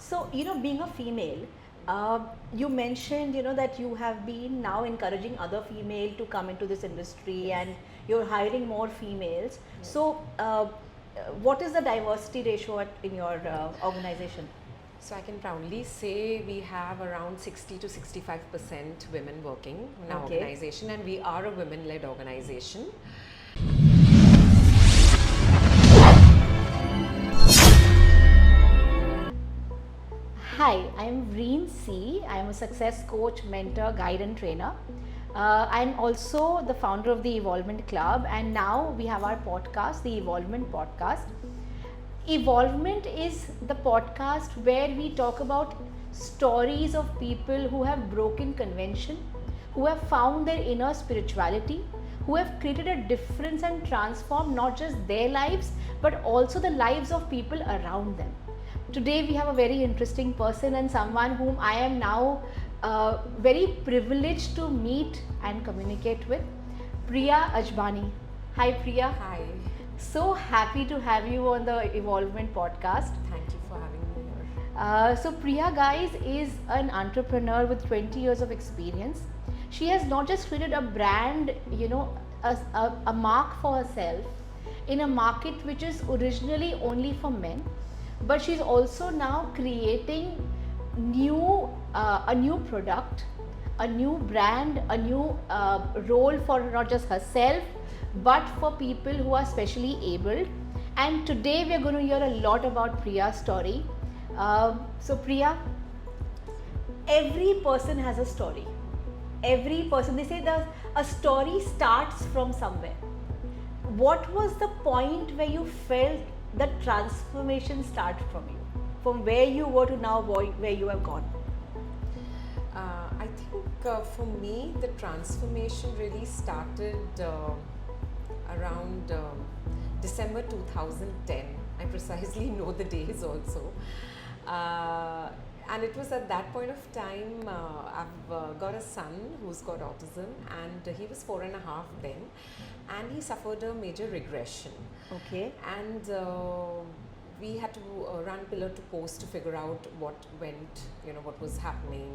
So, being a female, you mentioned, that you have been now encouraging other female to come into this industry, and you're hiring more females. So, what is the diversity ratio in your organization? So I can proudly say we have around 60 to 65% women working in our organization, and we are a women-led organization. Hi, I'm Vriin C. I'm a success coach, mentor, guide and trainer. I'm also the founder of the E-volvement Club, and now we have our podcast, the E-volvement Podcast. E-volvement is the podcast where we talk about stories of people who have broken convention, who have found their inner spirituality, who have created a difference and transformed not just their lives but also the lives of people around them. Today we have a very interesting person and someone whom I am now very privileged to meet and communicate with, Priya Ajbani. Hi Priya. Hi. So happy to have you on the E-volvement podcast. Thank you for having me here. So Priya, guys, is an entrepreneur with 20 years of experience. She has not just created a brand, a mark for herself in a market which is originally only for men, but she's also now creating a new product, a new brand, a new role for not just herself but for people who are specially abled. And today we are going to hear a lot about Priya's story. So Priya, every person has a story. Every person, they say that a story starts from somewhere. What was the point where you felt the transformation start from you, from where you were to now where you have gone? I think for me the transformation really started around December 2010. I precisely know the days also. And it was at that point of time, I've got a son who's got autism, and he was 4.5 then, and he suffered a major regression. Okay. And we had to run pillar to post to figure out what went, what was happening.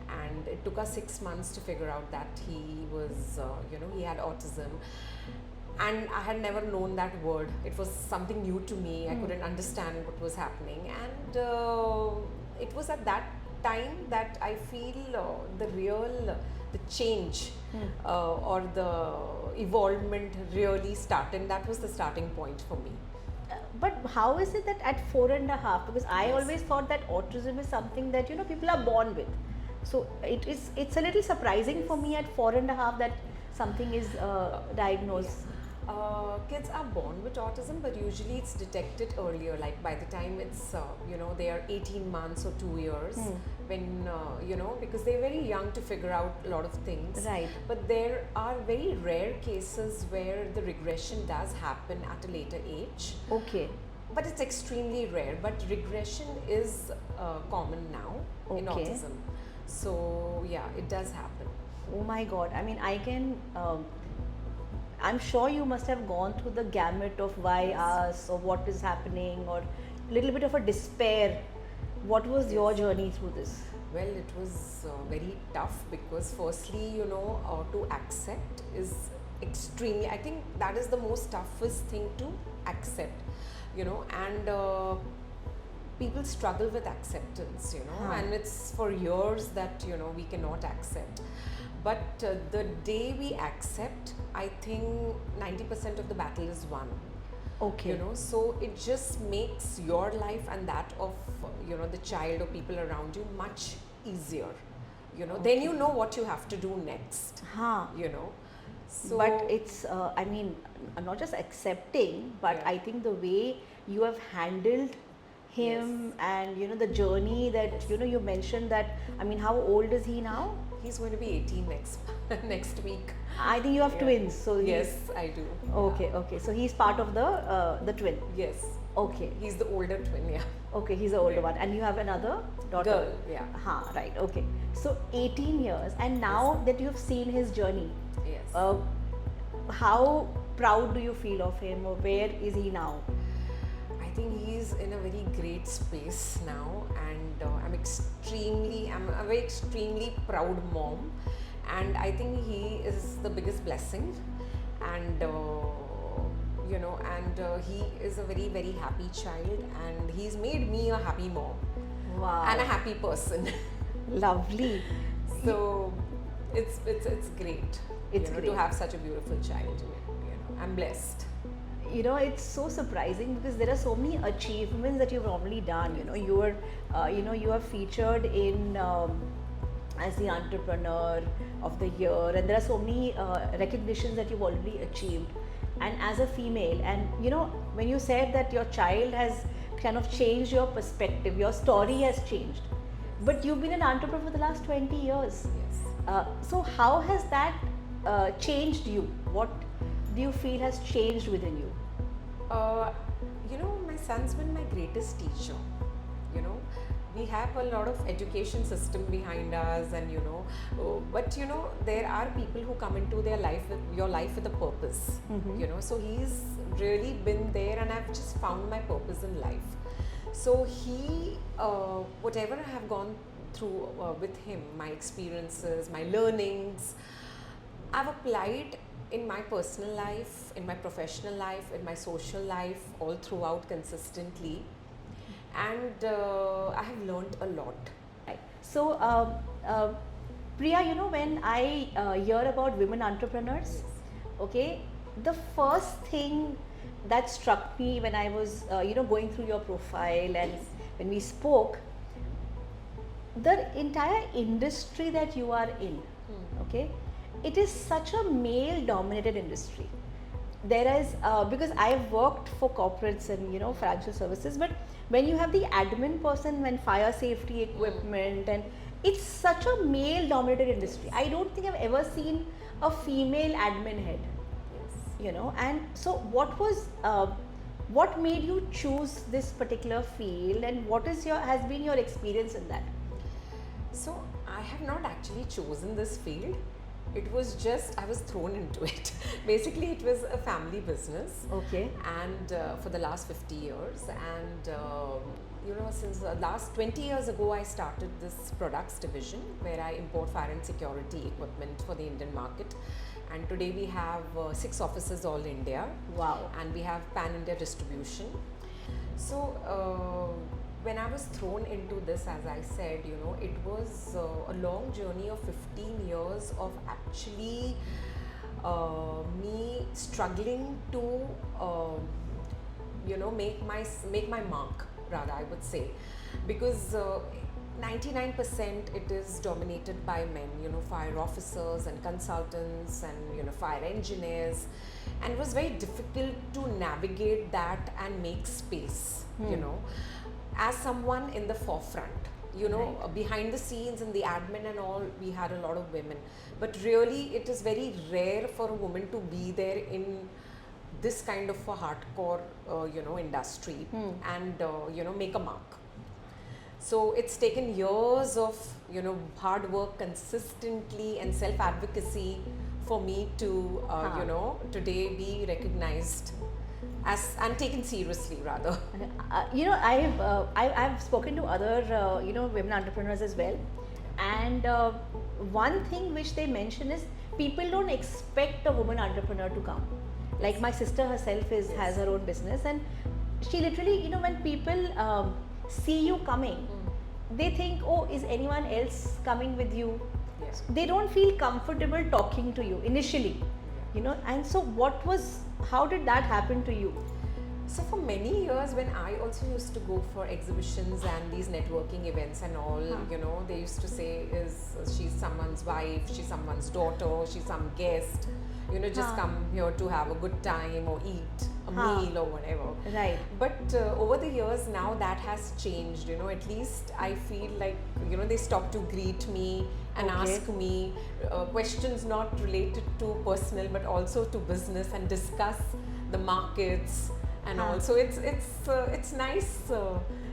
And it took us 6 months to figure out that he was, he had autism. And I had never known that word. It was something new to me. I couldn't understand what was happening. And it was at that time that I feel the change or the evolvement really started. That was the starting point for me. But how is it that at 4.5? Because I always thought that autism is something that people are born with. So it's a little surprising for me at 4.5 that something is diagnosed. Kids are born with autism, but usually it's detected earlier, like by the time it's they are 18 months or 2 years, when because they're very young to figure out a lot of things. Right. But there are very rare cases where the regression does happen at a later age. Okay. But it's extremely rare. But regression is common now in autism. So yeah, it does happen. Oh my God! I mean, I can. I'm sure you must have gone through the gamut of why us or what is happening, or a little bit of a despair. What was your journey through this? Well, it was very tough because firstly, to accept is extremely, I think that is the most toughest thing to accept, and people struggle with acceptance, and it's for years that, we cannot accept. But the day we accept, I think 90% of the battle is won. Okay. So it just makes your life and that of, the child or people around you much easier. Then you know what you have to do next. So but it's, I mean, not just accepting, but I think the way you have handled him and, the journey that, you mentioned that, I mean, how old is he now? He's going to be 18 next week. I think you have twins, so yes, I do. Okay, okay. So he's part of the twin. Yes. Okay. He's the older twin, yeah. Okay, he's the older one, and you have another daughter. Girl, yeah. Right. Okay. So 18 years, and now that you've seen his journey, yes. How proud do you feel of him, or where is he now? I think he's in a very great space now, and I'm a very extremely proud mom, and I think he is the biggest blessing, and he is a very, very happy child, and he's made me a happy mom Wow. and a happy person. Lovely. So it's great, It's to great. have such a beautiful child. I'm blessed. It's so surprising because there are so many achievements that you've already done. You were, you are featured in as the entrepreneur of the year, and there are so many recognitions that you've already achieved. And as a female, and when you said that your child has kind of changed your perspective, your story has changed, but you've been an entrepreneur for the last 20 years. Yes. So how has that changed you? What do you feel has changed within you? My son's been my greatest teacher. We have a lot of education system behind us, and but there are people who come into your life with a purpose. So he's really been there, and I've just found my purpose in life. So he, whatever I have gone through with him, my experiences, my learnings, I've applied in my personal life, in my professional life, in my social life, all throughout consistently, and I have learned a lot. Right. So, Priya, when I hear about women entrepreneurs, okay, the first thing that struck me when I was, going through your profile and when we spoke, the entire industry that you are in, okay, it is such a male-dominated industry. There is because I've worked for corporates and financial services, but when you have the admin person, when fire safety equipment, and it's such a male-dominated industry. I don't think I've ever seen a female admin head. Yes. And so what made you choose this particular field, and what has been your experience in that? So I have not actually chosen this field. It was just, I was thrown into it. Basically, it was a family business. Okay. And for the last 50 years. And, since the last 20 years ago, I started this products division where I import fire and security equipment for the Indian market. And today we have 6 offices all India. Wow. And we have pan-India distribution. So, when I was thrown into this, as I said, it was a long journey of 15 years of actually me struggling to, make my mark, rather, I would say, because 99% it is dominated by men, fire officers and consultants and, fire engineers, and it was very difficult to navigate that and make space, as someone in the forefront, Right. behind the scenes in the admin and all, we had a lot of women, but really it is very rare for a woman to be there in this kind of a hardcore, industry and, make a mark. So it's taken years of, hard work consistently and self-advocacy for me to, today be recognized as and taken seriously, rather. I've spoken to other women entrepreneurs as well, and one thing which they mention is people don't expect a woman entrepreneur to come. Like my sister herself has her own business, and she literally, when people see you coming, they think, oh, is anyone else coming with you? Yes. They don't feel comfortable talking to you initially, and so how did that happen to you? So for many years, when I also used to go for exhibitions and these networking events and all, they used to say, she's someone's wife, she's someone's daughter, she's some guest, just come here to have a good time or eat a meal or whatever. Right. But over the years now that has changed, at least I feel like, they stop to greet me and ask me questions not related to personal but also to business, and discuss the markets and also it's nice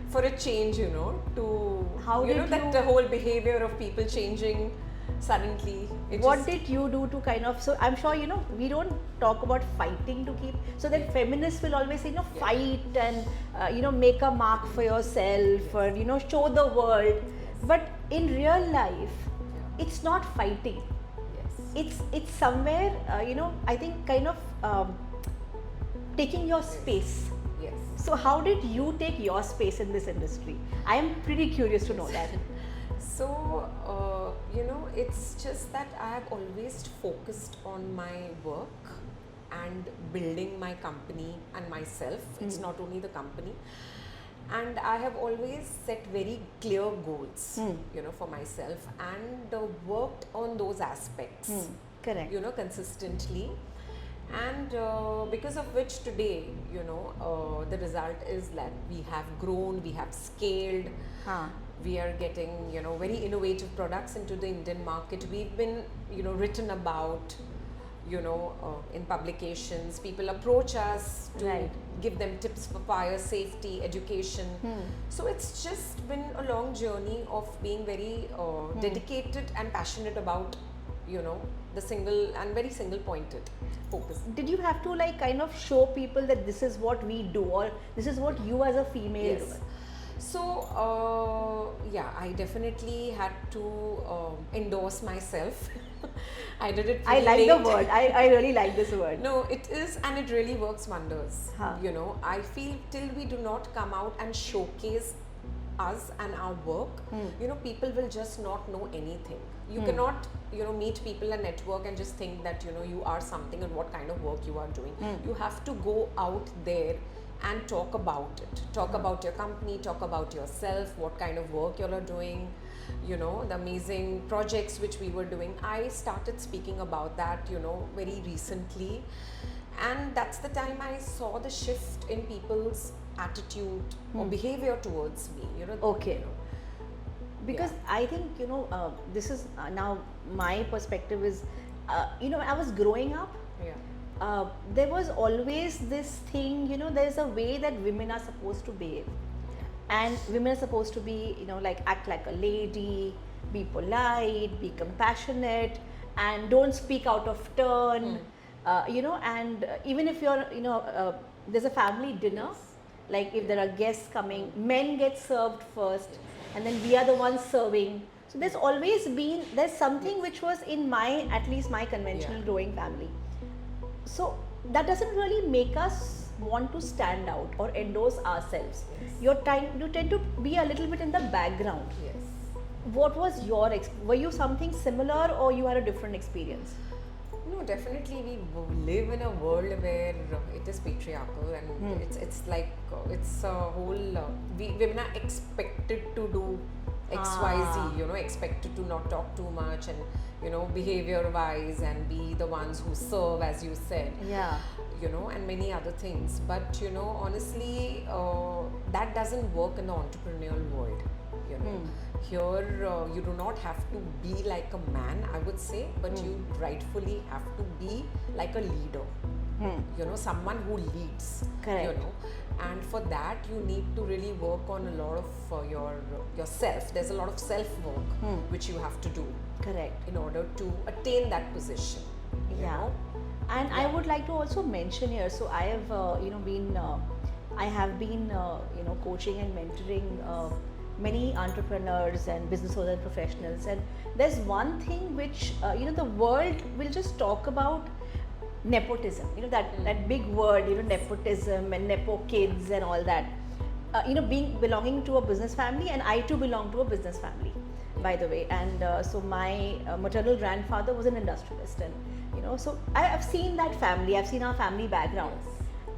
for a change, to that whole behavior of people changing suddenly. What did you do to kind of, so I'm sure we don't talk about fighting to keep, so that feminists will always say fight and make a mark for yourself, or show the world. But in real life, Yeah. it's not fighting. Yes. It's somewhere, I think kind of taking your space. Yes. So how did you take your space in this industry? I am pretty curious to know that. So, it's just that I have always focused on my work and building my company and myself. It's not only the company. And I have always set very clear goals, for myself and worked on those aspects, Correct. consistently. And because of which today, the result is that we have grown, we have scaled. We are getting, very innovative products into the Indian market. We've been, written about, in publications. People approach us to Right. give them tips for fire safety, education. So it's just been a long journey of being very dedicated and passionate about, the very single pointed focus. Did you have to kind of show people that this is what we do, or this is what you as a female do? Yes. So, I definitely had to endorse myself. I did it I pretty like the late. word. I really like this word. No, it is, and it really works wonders. Huh. I feel till we do not come out and showcase us and our work, people will just not know anything. You cannot, meet people and network and just think that, you are something and what kind of work you are doing. You have to go out there and talk about it. Talk about your company, talk about yourself, what kind of work you all are doing, the amazing projects which we were doing. I started speaking about that, very recently. And that's the time I saw the shift in people's attitude or behavior towards me, Okay. Because I think, this is now my perspective is, I was growing up. Yeah. There was always this thing, there's a way that women are supposed to behave. And women are supposed to be, act like a lady, be polite, be compassionate, and don't speak out of turn. And even if you're, there's a family dinner, like if there are guests coming, men get served first, and then we are the ones serving. So there's something which was in at least my conventional growing family. So that doesn't really make us want to stand out or endorse ourselves. You tend to be a little bit in the background. Yes. What was were you something similar, or you had a different experience? No, definitely we live in a world where it is patriarchal, and it's like it's a whole women are expected to do XYZ, expected to not talk too much, and behavior wise, and be the ones who serve, as you said. Yeah. And many other things. But honestly, that doesn't work in the entrepreneurial world. Here you do not have to be like a man, I would say, but you rightfully have to be like a leader. Someone who leads. Correct. And for that you need to really work on a lot of yourself. There's a lot of self-work which you have to do. Correct. In order to attain that position. you Yeah. know. And I would like to also mention here, so I have been coaching and mentoring many entrepreneurs and business owners and professionals, and there's one thing which the world will just talk about: nepotism. That big word, nepotism and nepo kids and all that. Belonging to a business family, and I too belong to a business family, by the way. And so my maternal grandfather was an industrialist, and so I've seen that family. I've seen our family background,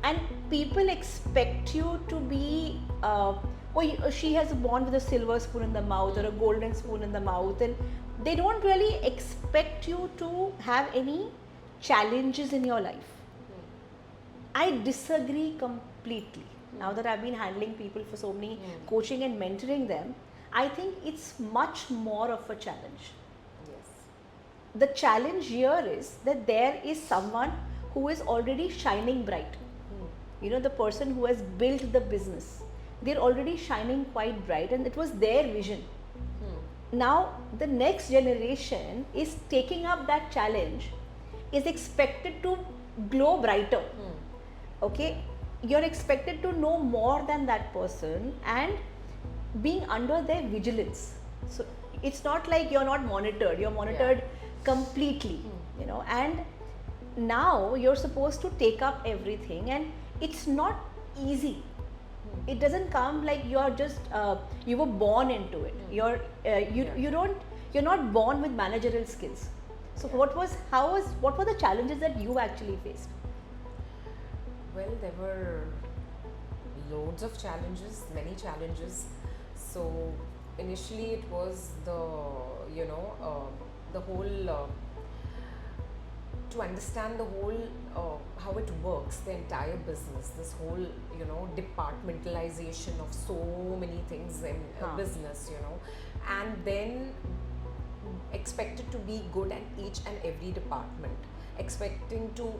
and people expect you to be. She has born with a silver spoon in the mouth or a golden spoon in the mouth, and they don't really expect you to have any challenges in your life. I disagree completely. Now that I've been handling people for so many, coaching and mentoring them, I think it's much more of a challenge. Yes. The challenge here is that there is someone who is already shining bright. The person who has built the business, they're already shining quite bright, and it was their vision. Now the next generation is taking up that challenge, is expected to glow brighter. Okay, you're expected to know more than that person and being under their vigilance. So it's not like you're not monitored, you're monitored completely, you know, and now you're supposed to take up everything, and it's not easy. It doesn't come like you're just you were born into it. You're not born with managerial skills. So what were the challenges that you actually faced? Well, there were loads of challenges, many challenges. So initially it was the whole to understand the whole how it works, the entire business, this whole departmentalization of so many things in a business, and then expected to be good at each and every department, expecting to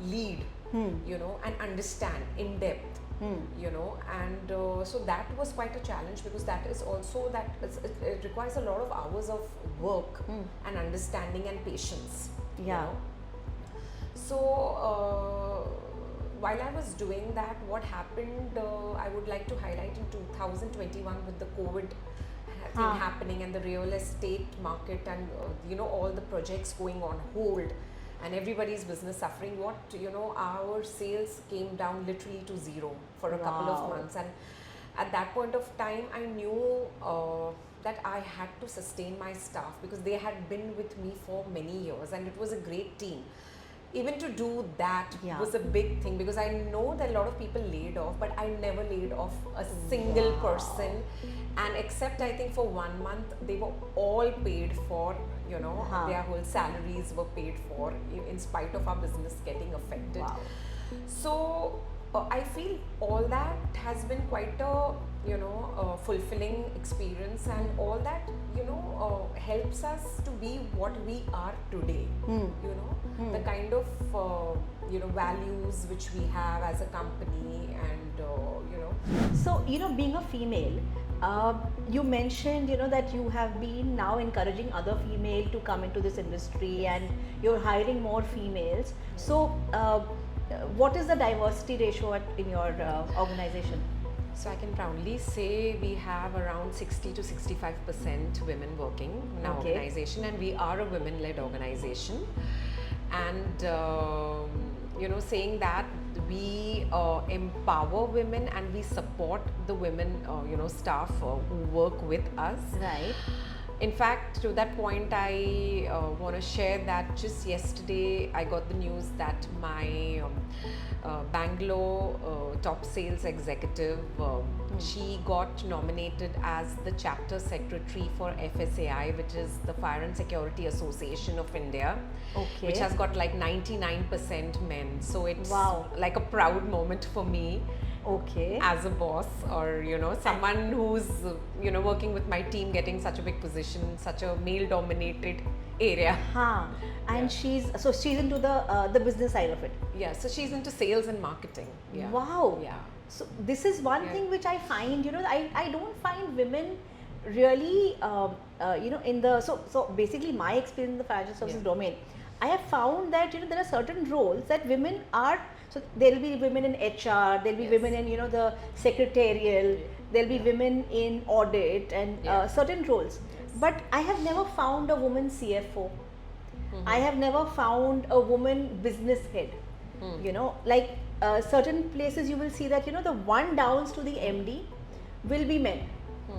lead, and understand in depth, and so that was quite a challenge, because that is also it requires a lot of hours of work and understanding and patience. So while I was doing that, what happened, I would like to highlight in 2021 with the COVID thing happening and the real estate market and all the projects going on hold and everybody's business suffering, our sales came down literally to zero for a couple of months. And at that point of time, I knew that I had to sustain my staff, because they had been with me for many years and it was a great team. Even to do that was a big thing, because I know that a lot of people laid off, but I never laid off a single person. And except I think for 1 month, they were all paid for, their whole salaries were paid for in spite of our business getting affected. So I feel all that has been quite a fulfilling experience, and all that helps us to be what we are today. The kind of values which we have as a company, and So being a female, you mentioned that you have been now encouraging other female to come into this industry, and you're hiring more females. So what is the diversity ratio in your organization? So I can proudly say we have around 60 to 65% women working in our organization, and we are a women-led organization. And saying that we empower women and we support the women staff who work with us. Right. In fact, to that point, I want to share that just yesterday I got the news that my Bangalore top sales executive, she got nominated as the chapter secretary for FSAI, which is the Fire and Security Association of India, which has got like 99% men. So it's like a proud moment for me. As a boss, or someone who's working with my team, getting such a big position, such a male dominated area. And she's into the business side of it. So she's into sales and marketing. So this is one thing which I find, I don't find women really in the so basically my experience in the financial services domain, I have found that there are certain roles that women are. So there will be women in HR, there will be women in the secretarial, there will be women in audit and certain roles. But I have never found a woman CFO. I have never found a woman business head. Like certain places you will see that the one downs to the MD will be men.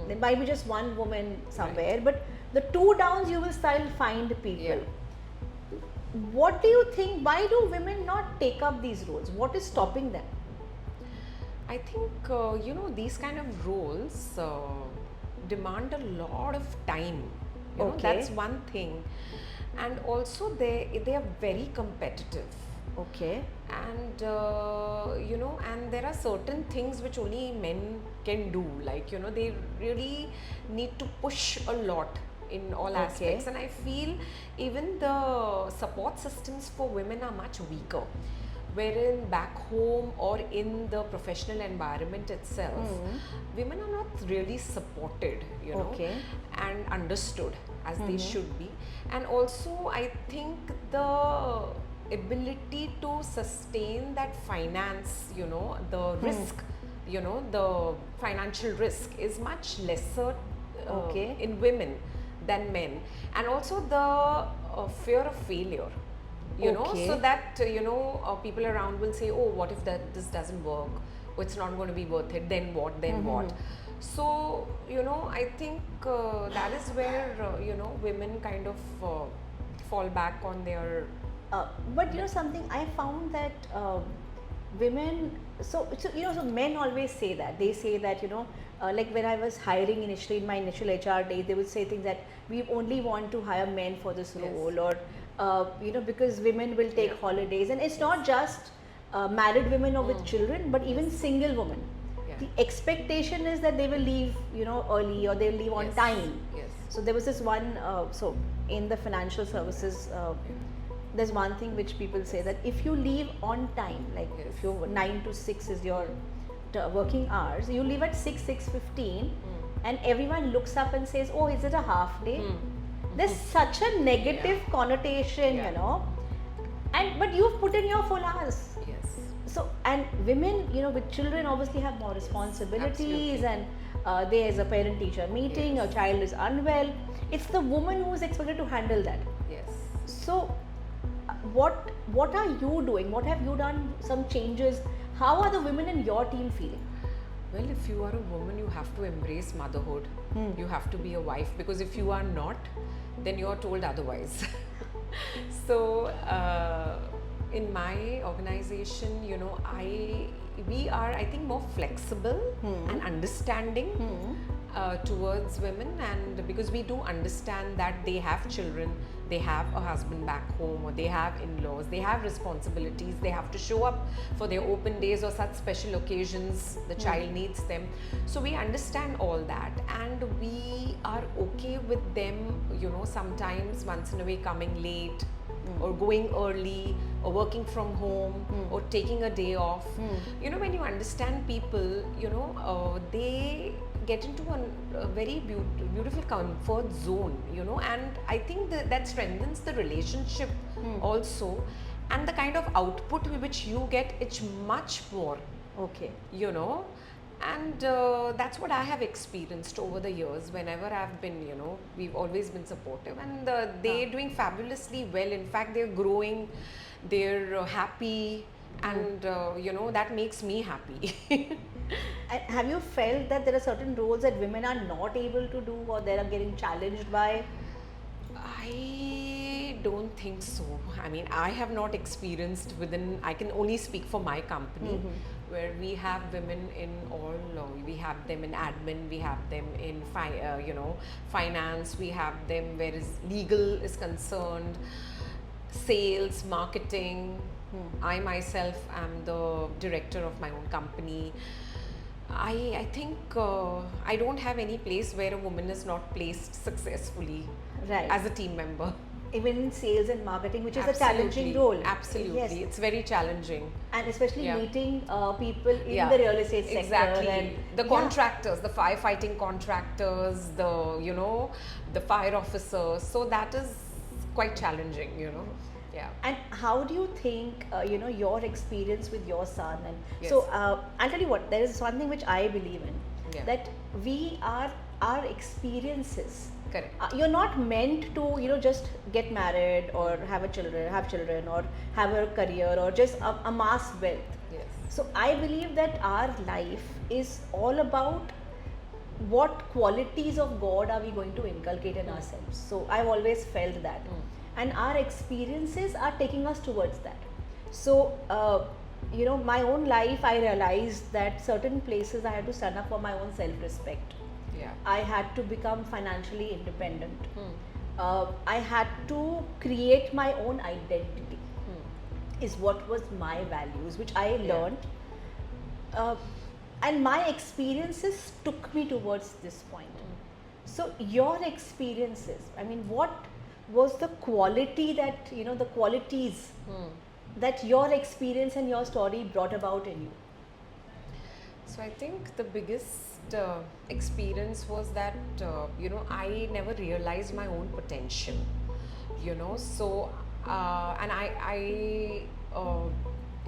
There might be just one woman somewhere, but the two downs you will still find people. What do you think? Why do women not take up these roles? What is stopping them? I think these kind of roles demand a lot of time. That's one thing, and also they are very competitive. And and there are certain things which only men can do. Like they really need to push a lot in all aspects, and I feel even the support systems for women are much weaker, wherein back home or in the professional environment itself, women are not really supported, and understood as they should be. And also I think the ability to sustain that finance, the risk, the financial risk is much lesser Okay. in women than men, and also the fear of failure. Okay. So that people around will say, oh, what if this doesn't work, or it's not going to be worth it, then what, so I think that is where women kind of fall back on their But something I found that women, so men always say that. They say that, like when I was hiring initially in my initial HR days, they would say things that we only want to hire men for this Yes. role, or because women will take Yeah. holidays, and it's not just married women or with children, but even single women. Yeah. The expectation is that they will leave, early, or they'll leave on Yes. time. Yes. So there was this one, so in the financial services, there's one thing which people say, that if you leave on time, like Yes. if your 9 to 6 is your working hours, you leave at 6:15, and everyone looks up and says, oh, is it a half day? There's such a negative connotation, Yeah. but you've put in your full hours. Yes. So, and women, with children obviously have more responsibilities, Absolutely. and there's a parent teacher meeting, Yes. a child is unwell. It's the woman who is expected to handle that. Yes. So, what are you doing? What have you done? Some changes? How are the women in your team feeling? Well, if you are a woman, you have to embrace motherhood. You have to be a wife, because if you are not, then you are told otherwise. So, in my organization, we are, I think, more flexible and understanding towards women, and because we do understand that they have children, they have a husband back home, or they have in-laws, they have responsibilities, they have to show up for their open days or such special occasions, the child needs them. So we understand all that, and we are okay with them, sometimes once in a way coming late, or going early, or working from home, or taking a day off. When you understand people, they get into a very beautiful comfort zone, and I think that strengthens the relationship also, and the kind of output which you get, it's much more, Okay. and that's what I have experienced over the years. Whenever I've been, we've always been supportive, and they're doing fabulously well. In fact, they're growing, they're happy, and that makes me happy. And have you felt that there are certain roles that women are not able to do, or they are getting challenged by? I don't think so. I mean, I have not experienced I can only speak for my company, where we have women in all, we have them in admin, we have them in finance, we have them where legal is concerned, sales, marketing. I myself am the director of my own company. I think I don't have any place where a woman is not placed successfully Right. as a team member. Even in sales and marketing, which is a Absolutely. challenging role. Absolutely, Yes. it's very challenging. And especially Yeah. meeting people in Yeah. the real estate sector. Exactly. And The contractors, the firefighting contractors, the fire officers. So that is quite challenging, Yeah. And how do you think, your experience with your son? And Yes. so, I'll tell you what, there is one thing which I believe in, Yeah. that we are our experiences. Correct. You're not meant to, just get married, or have children, or have a career, or just amass wealth. Yes. So I believe that our life is all about what qualities of God are we going to inculcate in ourselves. So I've always felt that, and our experiences are taking us towards that. So my own life, I realized that certain places I had to stand up for my own self-respect. Yeah. I had to become financially independent. I had to create my own identity, is what was my values, which I learned. And my experiences took me towards this point. So your experiences, I mean, what was the quality that, the qualities that your experience and your story brought about in you? So I think the biggest experience was that I never realized my own potential. So and I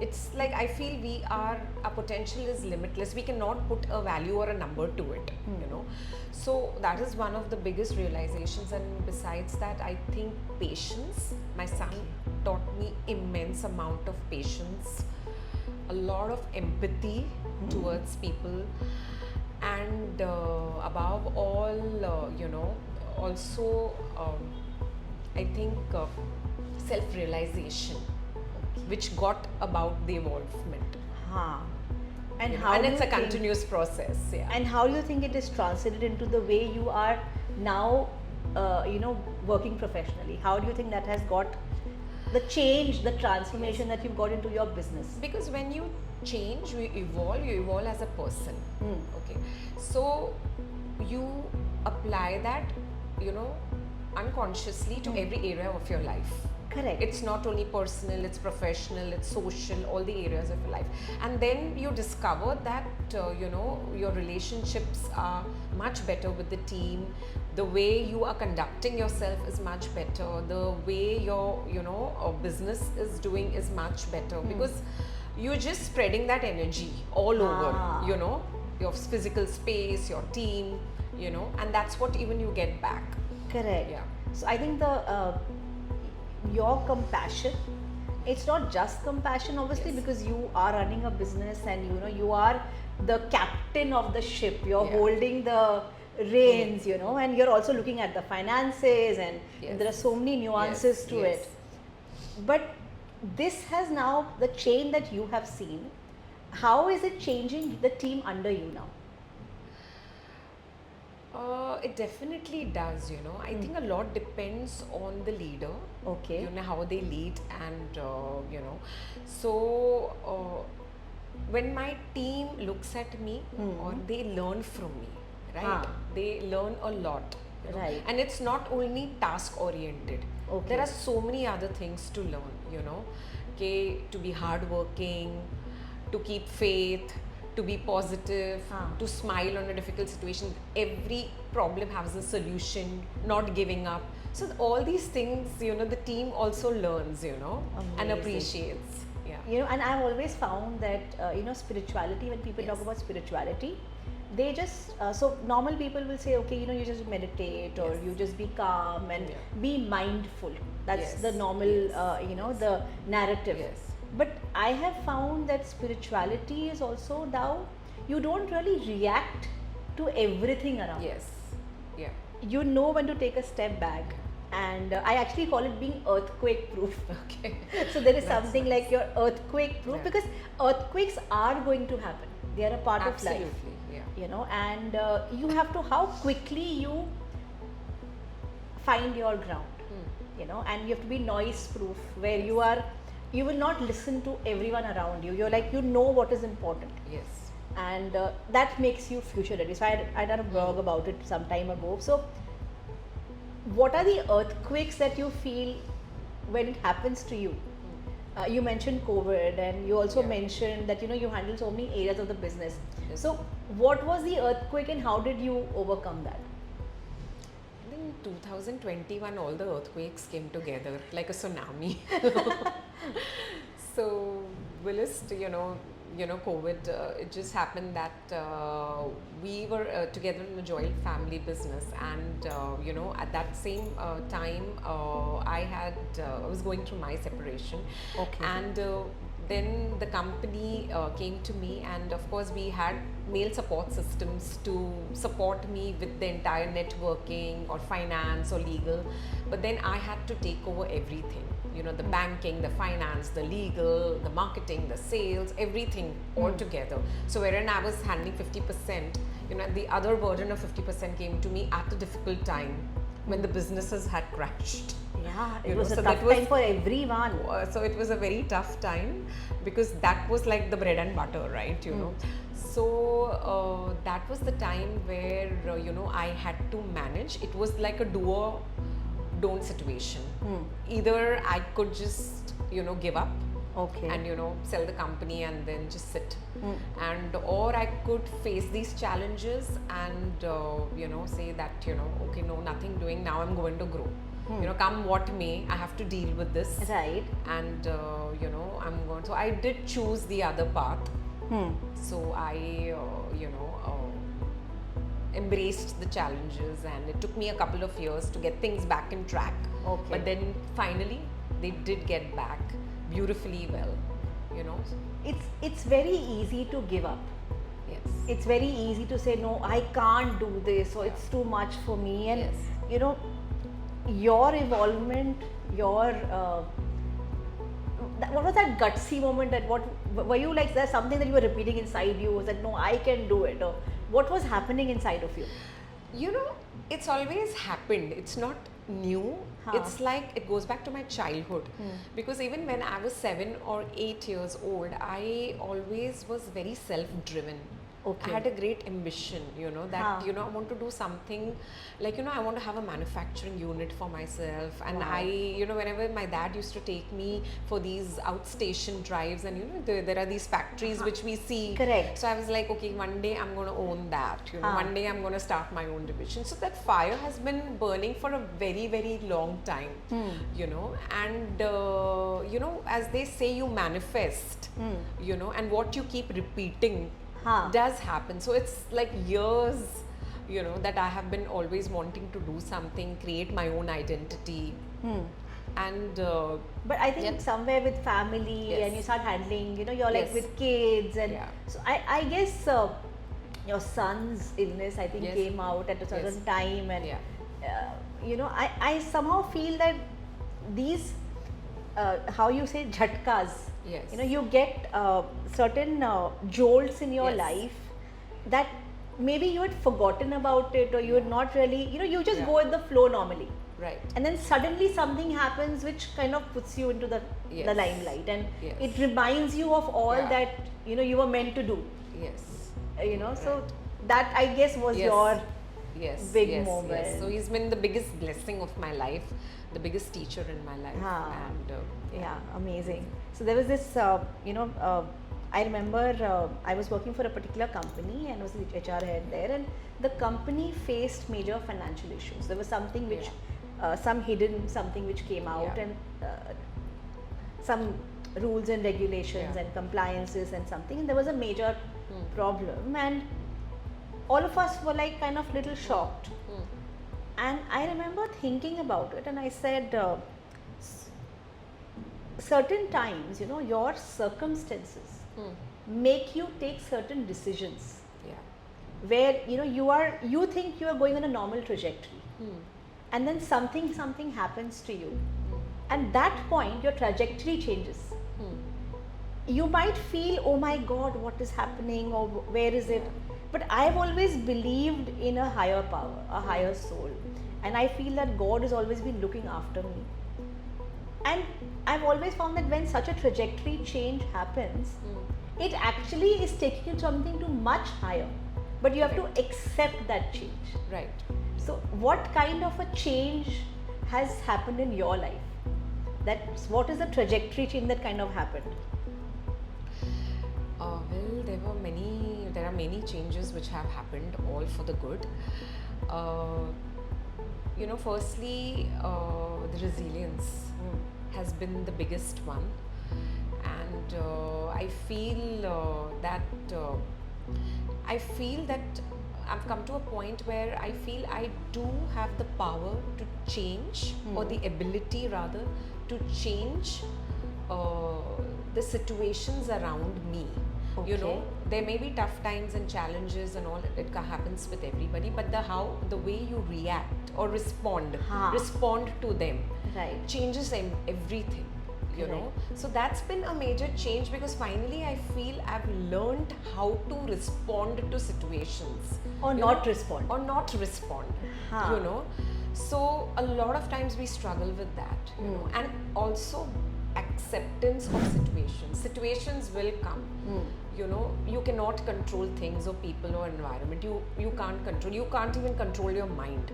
it's like I feel our potential is limitless. We cannot put a value or a number to it, you know. So that is one of the biggest realizations. And besides that, I think patience. My son taught me immense amount of patience, a lot of empathy towards people, and above all, you know, also I think self-realization, which got about the evolvement. Huh. And You know, how and do it's you a think- continuous process. Yeah. And how do you think it is translated into the way you are now, you know, working professionally? How do you think that has got the change, the transformation that you've got into your business? Because when you change, you evolve as a person. Okay. So you apply that, you know, unconsciously to every area of your life. Correct. It's not only personal, it's professional, it's social, all the areas of your life. And then you discover that, you know, your relationships are much better with the team. The way you are conducting yourself is much better. The way your, you know, business is doing is much better, because you're just spreading that energy all over, you know, your physical space, your team, you know, and that's what even you get back. Correct. Yeah. So I think the your compassion, it's not just compassion, obviously, Yes. because you are running a business and you know you are the captain of the ship. You're Yeah. holding the reins, you know, and you're also looking at the finances, and Yes. there are so many nuances Yes, to yes. it. But this has now, the change that you have seen, how is it changing the team under you now? It definitely does, you know. I think a lot depends on the leader. Okay. You know, how they lead, and, you know. So, when my team looks at me, or they learn from me, right? They learn a lot. You know? Right. And it's not only task oriented. Okay. There are so many other things to learn, you know. Okay, to be hardworking, to keep faith, to be positive, to smile on a difficult situation. Every problem has a solution, not giving up. So all these things, you know, the team also learns, you know, and Amazing. appreciates. Yeah. You know, and I've always found that you know, spirituality, when people talk Yes. about spirituality, they just so normal people will say, okay, you know, you just meditate, or Yes. you just be calm and Yeah. be mindful. That's Yes. the normal Yes. you know, the narrative. Yes. But I have found that spirituality is also now, you don't really react to everything around. Yes. Yeah. You know when to take a step back, and I actually call it being earthquake proof. Okay. So there is That's something nice. like your earthquake proof, Yeah. because earthquakes are going to happen. They are a part of life. Absolutely. Yeah. You know, and you have to, how quickly you find your ground. You know, and you have to be noise proof, where you are, you will not listen to everyone around you. You're like, you know what is important, Yes. and that makes you future ready. So I done a blog about it some time ago. So what are the earthquakes that you feel when it happens to you? You mentioned COVID, and you also Yeah. mentioned that, you know, you handle so many areas of the business. Yes. So what was the earthquake, and how did you overcome that? I think 2021, all the earthquakes came together like a tsunami. So, Willis, you know, COVID, it just happened that we were together in a joint family business, and you know, at that same time, I was going through my separation. Okay. And then the company came to me, and of course we had mail support systems to support me with the entire networking or finance or legal, but then I had to take over everything, you know, the banking, the finance, the legal, the marketing, the sales, everything all together. So wherein I was handling 50%, you know, the other burden of 50% came to me at a difficult time when the businesses had crashed. Yeah, You it know, was a so tough that was- time for everyone. So it was a very tough time, because that was like the bread and butter, right? You know, so that was the time where you know, I had to manage. It was like a do or don't situation. Either I could just, you know, give up Okay. and, you know, sell the company and then just sit, and or I could face these challenges and you know, say that, you know, okay, no, nothing doing, now I'm going to grow. come what may, I have to deal with this. Right. And I'm going. So I did choose the other path. So I embraced the challenges, and it took me a couple of years to get things back in track. Okay. But then finally they did get back beautifully well. It's very easy to give up. Yes. It's very easy to say, no, I can't do this, or it's too much for me. And Yes. Your involvement, what was that gutsy moment? That what were you like? There's something that you were repeating inside you. Was that, no, I can do it? Or what was happening inside of you? It's always happened. It's not new. It's like it goes back to my childhood. Because even when I was 7 or 8 years old, I always was very self-driven. Okay. I had a great ambition, that, I want to do something like, I want to have a manufacturing unit for myself. And I, whenever my dad used to take me for these outstation drives, and, there are these factories which we see. Correct. So I was like, okay, one day I'm going to own that, one day I'm going to start my own division. So that fire has been burning for a very, very long time, and, as they say, you manifest, and what you keep repeating does happen. So it's like years, that I have been always wanting to do something, create my own identity. And but I think somewhere with family and you start handling, you're like with kids, and so I guess your son's illness, I think, came out at a certain time, and I somehow feel that these how you say jhatkas, you get certain jolts in your life that maybe you had forgotten about it, or you had not really, you just go with the flow normally. Right. And then suddenly something happens which kind of puts you into the limelight, and it reminds you of all that you were meant to do. Yes. So that, I guess, was your big moment. Yes. So he's been the biggest blessing of my life, the biggest teacher in my life. And amazing. So there was this, I remember I was working for a particular company and was the HR head there, and the company faced major financial issues. There was something which, some hidden something which came out, and some rules and regulations and compliances and something, and there was a major problem, and all of us were like kind of little shocked. And I remember thinking about it, and I said, certain times, your circumstances make you take certain decisions where you think you are going on a normal trajectory, and then something happens to you, and that point your trajectory changes. You might feel, oh my God, what is happening, or where is it? But I've always believed in a higher power, a higher soul, and I feel that God has always been looking after me. And I've always found that when such a trajectory change happens, it actually is taking you something to much higher, but you have to accept that change. Right. So what kind of a change has happened in your life? What is the trajectory change that kind of happened? Well, there are many changes which have happened, all for the good. Firstly, the resilience has been the biggest one, and I feel that I've come to a point where I feel I do have the power to change, or the ability rather to change the situations around me. Okay. There may be tough times and challenges and all, it happens with everybody, but the way you react or respond to them changes everything. So that's been a major change, because finally I feel I've learned how to respond to situations, or not respond. So a lot of times we struggle with that, and also acceptance of situations will come. You cannot control things or people or environment. You can't even control your mind.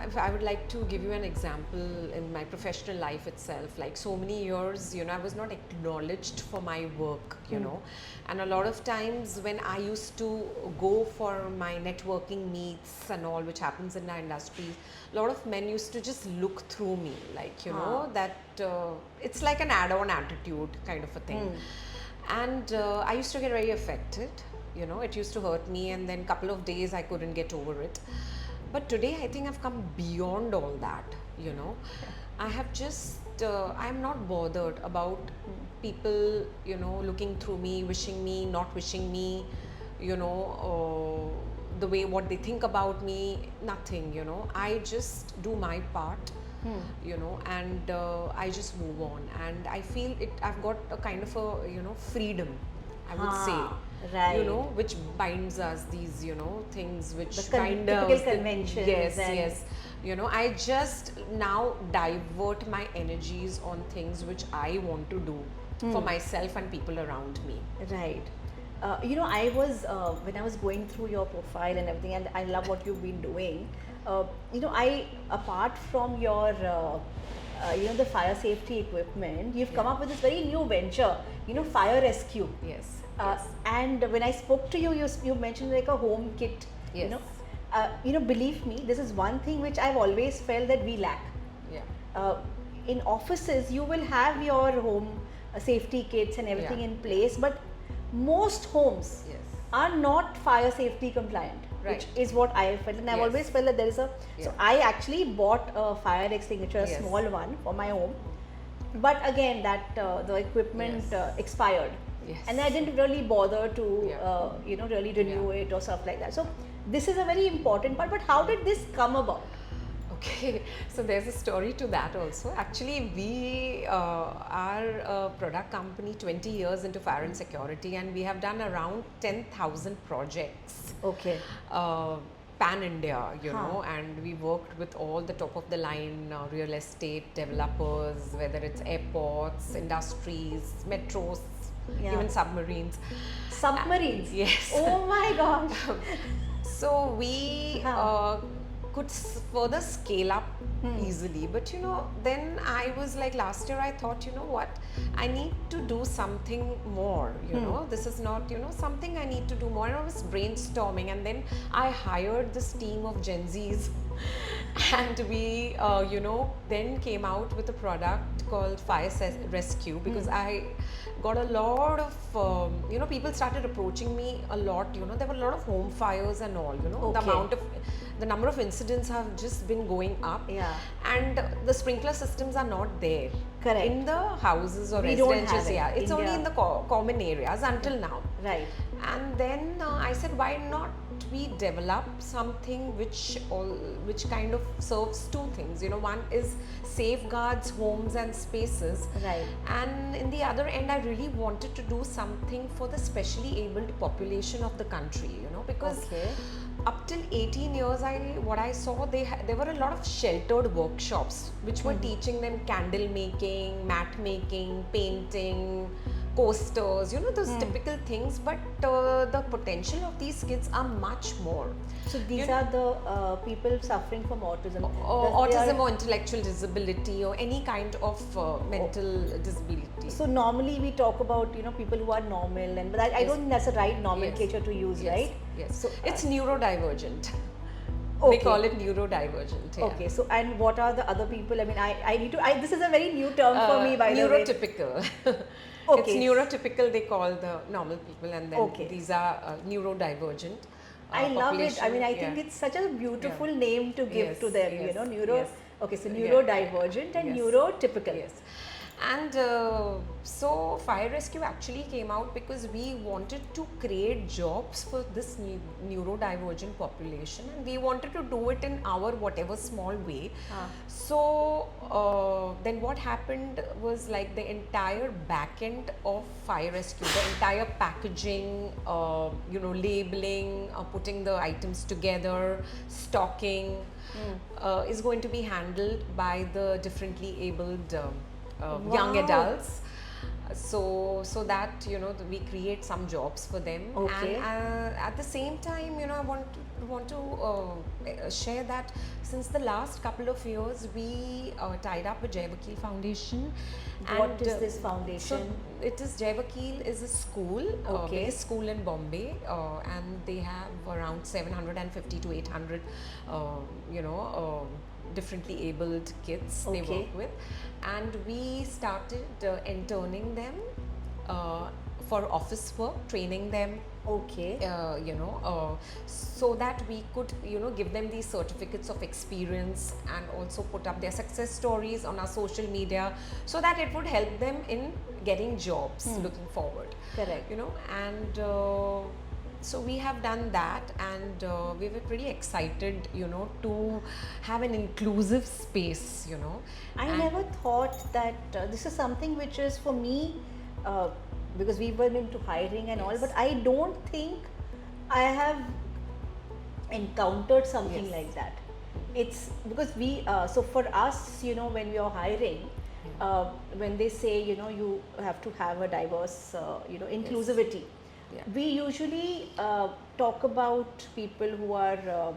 if I would like to give you an example in my professional life itself. Like so many years, I was not acknowledged for my work, and a lot of times when I used to go for my networking meets and all, which happens in our industry, a lot of men used to just look through me, like, that it's like an add-on attitude kind of a thing. And I used to get very affected, it used to hurt me, and then couple of days I couldn't get over it. But today I think I've come beyond all that, I have just, I'm not bothered about people, looking through me, wishing me, not wishing me, the way what they think about me, nothing, I just do my part, and I just move on. And I feel I've got a kind of a, freedom, I would say. Right. Which binds us, these, things which The bind us. typical conventions. Yes. I just now divert my energies on things which I want to do for myself and people around me. Right. I was, when I was going through your profile and everything, and I love what you've been doing, apart from your, the fire safety equipment, you've come up with this very new venture, Firescue. Yes. And when I spoke to you, you mentioned like a home kit. Yes. Believe me, this is one thing which I've always felt that we lack. Yeah. In offices, you will have your home safety kits and everything in place, but most homes are not fire safety compliant, which is what I felt, and I've always felt that there is a. So I actually bought a fire extinguisher, a small one for my home, but again that the equipment expired. Yes. And I didn't really bother to, really renew it or stuff like that. So this is a very important part. But how did this come about? Okay, so there's a story to that also. Actually, we are a product company 20 years into fire and security, and we have done around 10,000 projects. Okay. Pan India, and we worked with all the top of the line real estate developers, whether it's airports, industries, metros, even submarines. Submarines? Yes. Oh my gosh. So we could further scale up easily, but then I was like, last year I thought, what, I need to do something more, this is not, something I need to do more. And I was brainstorming, and then I hired this team of Gen Zs and we then came out with a product called Firescue, because I got a lot of people started approaching me a lot. There were a lot of home fires and all, the number of incidents have just been going up, and the sprinkler systems are not there. Correct. In the houses or We don't residences. have it. It's only in the common areas until now. Right. And then I said, why not we develop something which kind of serves two things. One is safeguards homes and spaces. Right. And in the other end, I really wanted to do something for the specially abled population of the country, because up till 18 years, what I saw, there were a lot of sheltered workshops which were teaching them candle making, mat making, painting, coasters, those typical things, but the potential of these kids are much more. So these are the people suffering from autism. Autism or intellectual disability or any kind of mental disability. So normally we talk about people who are normal, but I don't think that's the right nomenclature to use, right? Yes. So it's neurodivergent. Okay. They call it neurodivergent. Yeah. Okay, so and what are the other people? I mean, I need to. This is a very new term for me, by the way. Neurotypical. Okay. It's neurotypical. They call the normal people, and then these are neurodivergent. I love it. I mean, I think it's such a beautiful name to give to them. Neuro. Okay, so neurodivergent and neurotypical. Yes. And so Firescue actually came out because we wanted to create jobs for this neurodivergent population, and we wanted to do it in our whatever small way. So then what happened was, like, the entire back end of Firescue, the entire packaging, labeling, putting the items together, stocking, is going to be handled by the differently abled young adults. so that we create some jobs for them. Okay. And at the same time, I want to share that since the last couple of years we tied up with Jai Vakil Foundation. What is this foundation? So it is Jai Vakil is a school, Okay. biggest school in Bombay, and they have around 750 to 800 differently abled kids they Okay. work with, and we started interning them for office work, training them, Okay. so that we could give them these certificates of experience and also put up their success stories on our social media, so that it would help them in getting jobs looking forward. Correct. And so we have done that, and we were pretty excited to have an inclusive space. I And- never thought that this is something which is for me, because we were into hiring and all, Yes. but I don't think I have encountered something Yes. like that. It's because we, so for us, when we are hiring, when they say, you have to have a diverse, inclusivity, Yeah. we usually talk about people who are,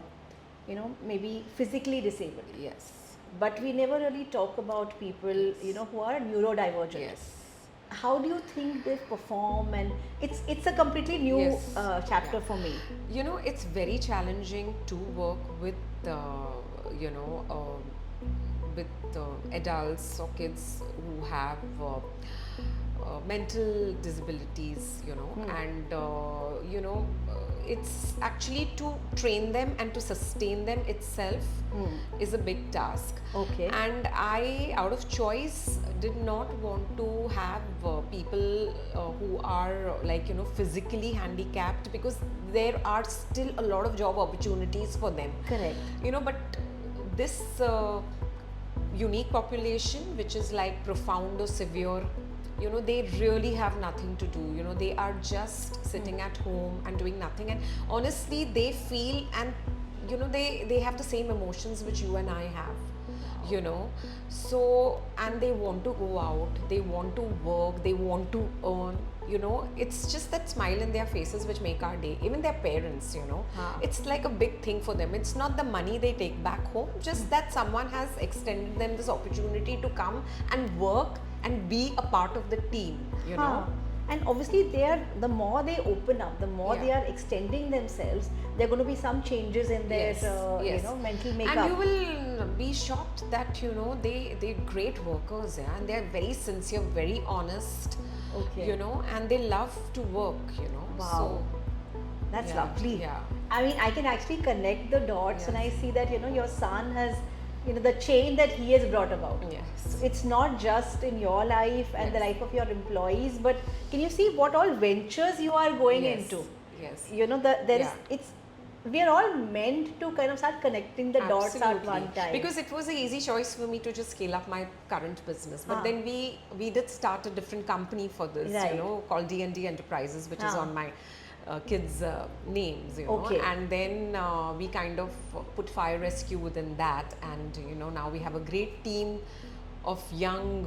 maybe physically disabled. Yes. But we never really talk about people, who are neurodivergent. Yes. How do you think they perform? And it's a completely new Yes. chapter Yeah. for me. It's very challenging to work with, adults or kids who have mental disabilities, and it's actually to train them and to sustain them itself is a big task. Okay. And I, out of choice, did not want to have people who are physically handicapped, because there are still a lot of job opportunities for them. Correct. But this unique population, which is like profound or severe, they really have nothing to do. They are just sitting at home and doing nothing, and honestly they feel, and they have the same emotions which you and I have. So, and they want to go out, they want to work, they want to earn. It's just that smile in their faces which make our day. Even their parents, it's like a big thing for them. It's not the money they take back home, just that someone has extended them this opportunity to come and work and be a part of the team. And obviously, the more they open up, the more they Yeah. are extending themselves. There are going to be some changes in their, Yes. mental makeup. And you will be shocked that they're great workers, and they're very sincere, very honest. Okay. And they love to work. Wow. So, That's yeah, lovely. yeah. I mean, I can actually connect the dots, and I Yes. see that your son has, the change that he has brought about. Yes. So it's not just in your life and the Yes. life of your employees, but can you see what all ventures you are going Yes. into? Yes. There is we are all meant to kind of start connecting the dots at Absolutely. one time. Because it was an easy choice for me to just scale up my current business. But then we did start a different company for this, Right. called D&D Enterprises, which is on my kids' names, Okay. And then we kind of put Firescue within that, and now we have a great team of young,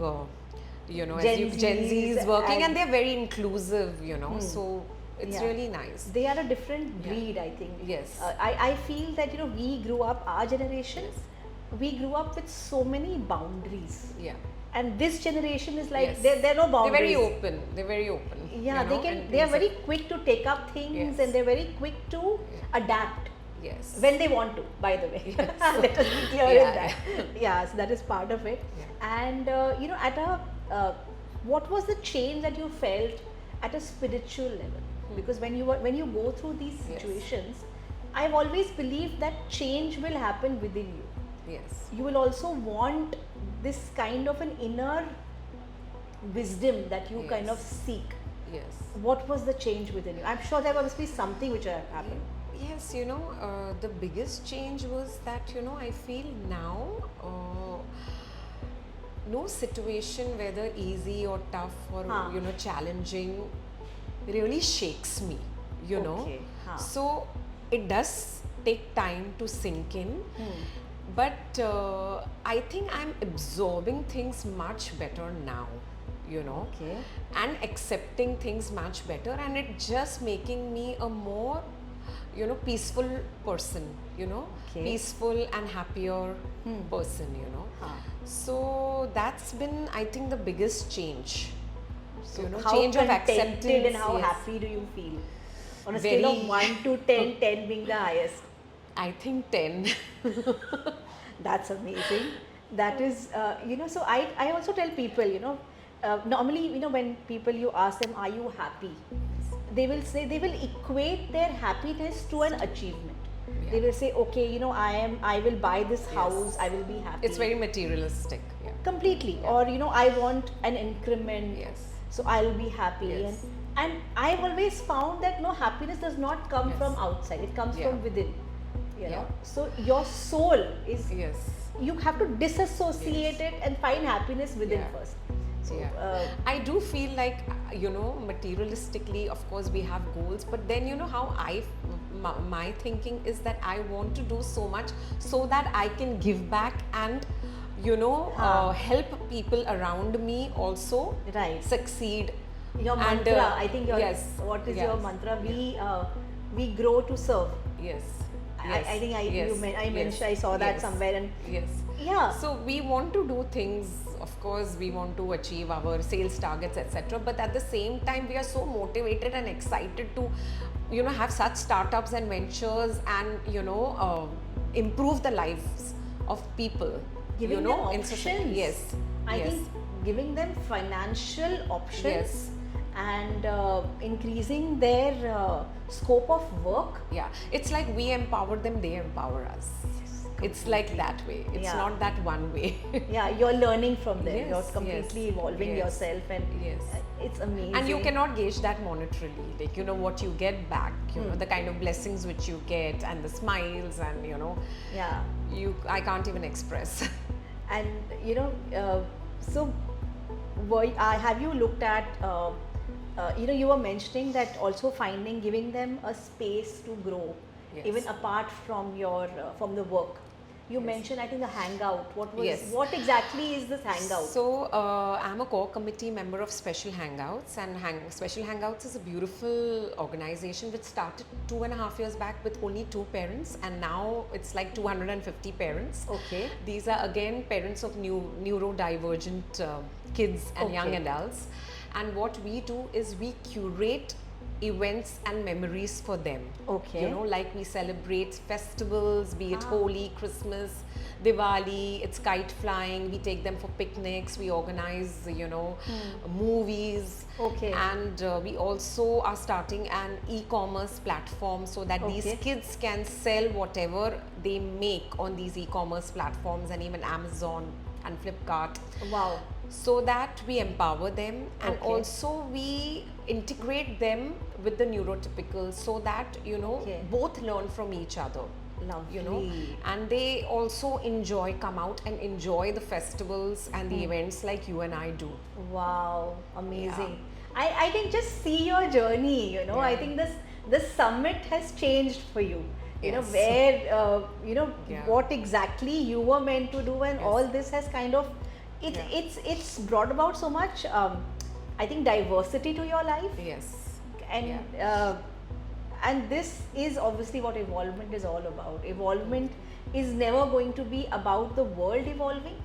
Gen Zs working, and they're very inclusive, so it's Yeah. really nice. They are a different breed, I think. Yes. I feel that we grew up, our generation, we grew up with so many boundaries. Yeah. And this generation is like, Yes. there are no boundaries. They're very open. They're very open. Yeah, they are very quick to take up things, Yes. and they're very quick to adapt Yes. when they want to, by the way. Yes. Let us be clear Yeah, in that. Yeah, so that is part of it. Yeah. And at a what was the change that you felt at a spiritual level? Because when you go through these Yes. situations, I've always believed that change will happen within you. Yes. You will also want this kind of an inner wisdom that you kind of Yes. seek. Yes. What was the change within you? I'm sure there must be something which had happened. Yes, the biggest change was that, I feel now no situation, whether easy or tough or, challenging, really shakes me, Okay. So it does take time to sink in. But I think I'm absorbing things much better now. you know, Okay. and accepting things much better, and it just making me a more, you know, peaceful person, you know, Okay. peaceful and happier person, you know. Huh. So that's been, I think, the biggest change. So you know, how change of contented acceptance. and how Yes. happy do you feel? On a scale of Very- 1 to 10, 10 being the highest. I think 10. That's amazing. That is, so I also tell people, normally, when people, you ask them, are you happy? They will say, they will equate their happiness to an achievement. They Yeah. will say, okay, I will buy this house, I will be happy. It's very materialistic. Yeah. Completely. Yeah. Or, I want an increment. Yes. So I'll be happy. Yes. And I've always found that no, happiness does not come Yes. from outside. It comes Yeah. from within. You know. Yeah. So your soul is, Yes. you have to disassociate it and find happiness within Yeah. first. So Yeah. I do feel like, materialistically, of course, we have goals, but then, how my thinking is that I want to do so much so that I can give back and, help people around me also Right. succeed. Your And, mantra, I think yes, what is your yes, mantra? We grow to serve. Yes. I think yes, mentioned, I saw that yes, somewhere, and yes. yeah. So we want to do things, of course, we want to achieve our sales targets, etc. But at the same time, we are so motivated and excited to, have such startups and ventures and, improve the lives of people. Giving them options. Yes. I yes. think giving them financial options Yes. and increasing their scope of work. Yeah, it's like we empower them, they empower us. It's like that way. It's Yeah. not that one way. Yeah, you're learning from them. Yes, You're completely yes, evolving yes, yourself, and yes. It's amazing. And you cannot gauge that monetarily, like what you get back, the kind of blessings which you get and the smiles and Yeah. I can't even express. And so have you looked at you were mentioning that also giving them a space to grow, Yes. even apart from your from the work. You Yes. mentioned, I think, a hangout. Yes. What exactly is this hangout? So I'm a core committee member of Special Hangouts, and Special Hangouts is a beautiful organization which started 2.5 years back with only 2 parents, and now it's like 250 parents. Okay. These are again parents of neuro-divergent kids and young Okay. adults, and what we do is we curate events and memories for them. Okay. Like we celebrate festivals, be it Holi, Christmas, Diwali, it's kite flying, we take them for picnics, we organize, movies. Okay. And we also are starting an e-commerce platform so that these Okay. kids can sell whatever they make on these e-commerce platforms and even Amazon and Flipkart. Wow. So that we empower them, and Okay. also we integrate them with the neurotypical so that Okay. both learn from each other. Lovely. And they also come out and enjoy the festivals and the events like you and I do. Wow, amazing. I can just see your journey, I Yeah. think this summit has changed for you. Yes. Where Yeah. what exactly you were meant to do, and Yes. all this has kind of Yeah. it's brought about so much I think diversity to your life. Yes. And and this is obviously what evolvement is all about. Evolvement is never going to be about the world evolving.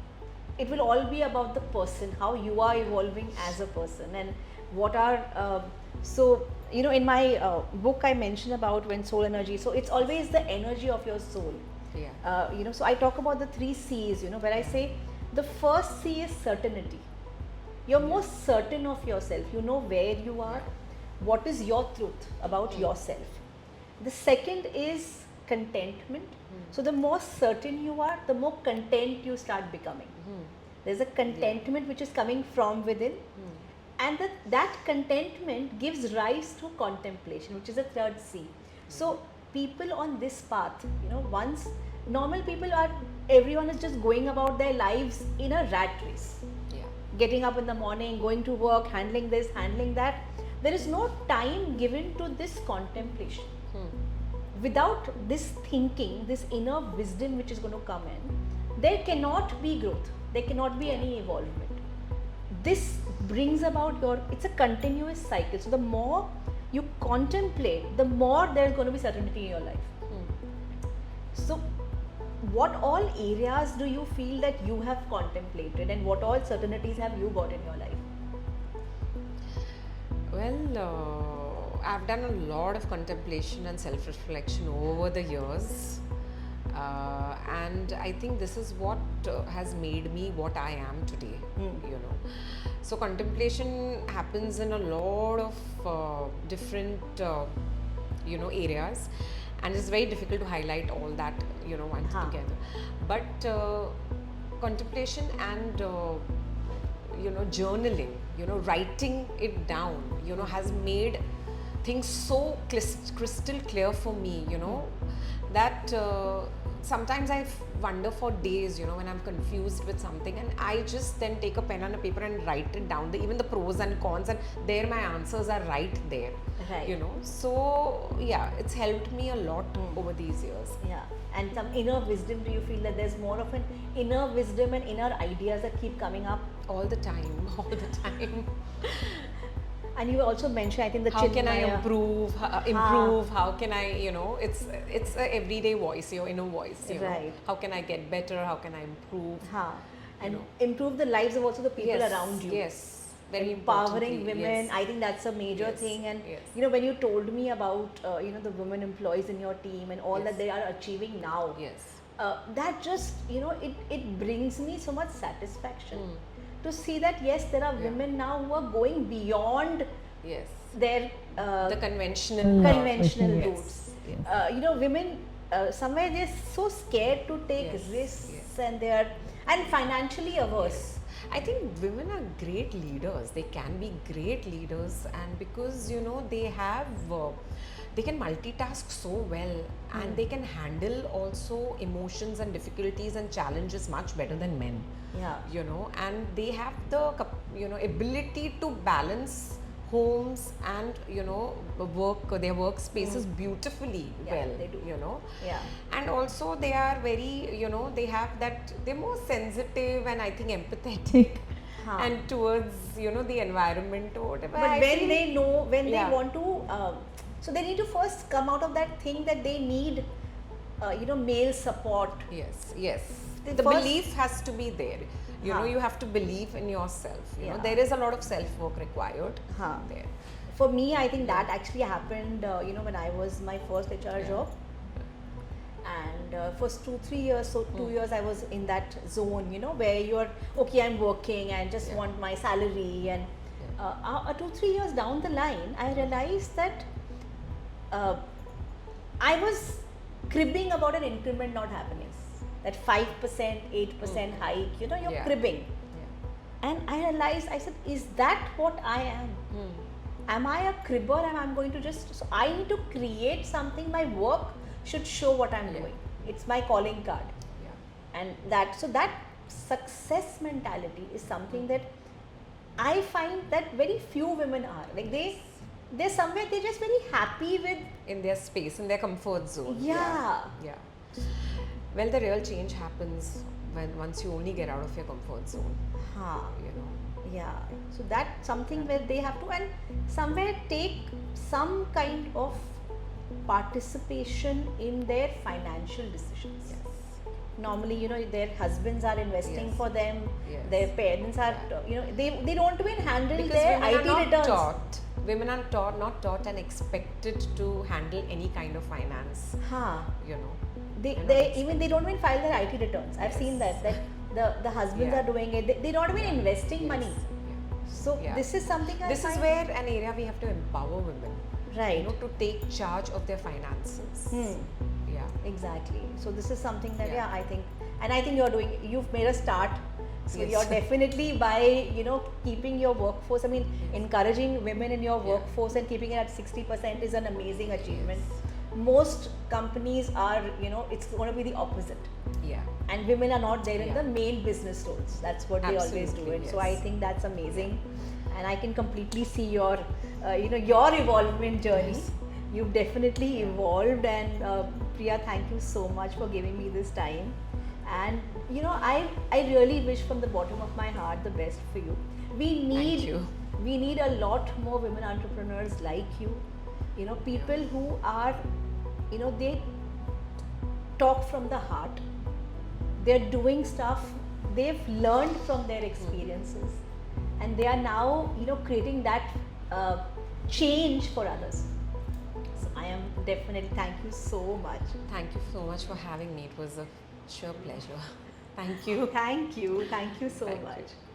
It will all be about the person, how you are evolving as a person, and what are in my book I mention about when soul energy. So it's always the energy of your soul. Yeah. So I talk about the 3 C's, where I say the first C is certainty. You're most certain of yourself. You know where you are, what is your truth about yourself. The second is contentment. So the more certain you are, the more content you start becoming. There's a contentment which is coming from within, and that contentment gives rise to contemplation, which is the third C. So people on this path, once normal people are, everyone is just going about their lives in a rat race. Yeah. Getting up in the morning, going to work, handling this, handling that. There is no time given to this contemplation. Without this thinking, this inner wisdom which is going to come in, there cannot be growth. There cannot be any evolvement. This brings about it's a continuous cycle. So the more you contemplate, the more there's going to be certainty in your life. So what all areas do you feel that you have contemplated, and what all certainties have you got in your life? Well, I've done a lot of contemplation and self-reflection over the years, and I think this is what has made me what I am today. You know, so contemplation happens in a lot of different areas, and it's very difficult to highlight all that once together. But contemplation and journaling, writing it down, has made things so crystal clear for me, that sometimes I wonder for days, when I'm confused with something, and I just then take a pen and a paper and write it down, even the pros and cons, and there my answers are right there. Right. So yeah, it's helped me a lot over these years. Yeah. And some inner wisdom, do you feel that there's more of an inner wisdom and inner ideas that keep coming up? All the time. And you also mentioned, I think, the how can I Chinmaya. improve? How can I, it's a everyday voice, your inner voice. Right. How can I get better? How can I improve? And improve the lives of also the people around you. Yes. Very empowering women. Yes. I think that's a major thing. And yes. when you told me about the women employees in your team and all that they are achieving now, that just it brings me so much satisfaction to see that yes, there are women now who are going beyond their the conventional routes. Women somewhere they're so scared to take risks, and and financially averse. I think women are great leaders. They can be great leaders, and because they have they can multitask so well, and they can handle also emotions and difficulties and challenges much better than men. And they have the ability to balance homes and their workspaces beautifully well. They do. And also they are very they have that, they're more sensitive and I think empathetic and towards the environment or whatever. But when they know, when they want to so they need to first come out of that thing that they need male support. Yes. The belief has to be there. You have to believe in yourself. There is a lot of self-work required there. For me, I think that actually happened, when I was my first HR job. And for 2-3 years, so 2 years I was in that zone, where you're, okay, I'm working and just want my salary. And 2-3 years down the line, I realized that I was cribbing about an increment not happening. That 5%, 8% hike, you're cribbing. And I realized, I said, is that what I am? Am I a cribber, and I'm going to so I need to create something. My work should show what I'm doing. It's my calling card. And that success mentality is something that I find that very few women are. Like they're somewhere, they're just very happy with in their space, in their comfort zone. Yeah. Well, the real change happens once you only get out of your comfort zone. So that's something where they have to, and somewhere take some kind of participation in their financial decisions. Normally, their husbands are investing for them. Their parents are, they don't even handle because their IT returns. Women are not taught and expected to handle any kind of finance. They don't even file their IT returns. I've seen that the husbands are doing it. They're not even investing money. So this is something this is where an area we have to empower women. Right. To take charge of their finances. Exactly. So this is something that I think, and I think you've made a start. So you're definitely, by keeping your workforce, encouraging women in your workforce and keeping it at 60% is an amazing achievement. Most companies are, it's going to be the opposite. And women are not there in the main business roles. That's what they always do it. So I think that's amazing, and I can completely see your your evolvement journey. You've definitely evolved, and Priya, thank you so much for giving me this time. And you know, I really wish from the bottom of my heart the best for you. We need you. we need a lot more women entrepreneurs like you. You know, people who are, you know, they talk from the heart. They're doing stuff they've learned from their experiences, and they are now, you know, creating that change for others. So I am definitely, thank you so much. Thank you so much for having me. It was a sheer pleasure. Thank you. Thank you so Thank much. you.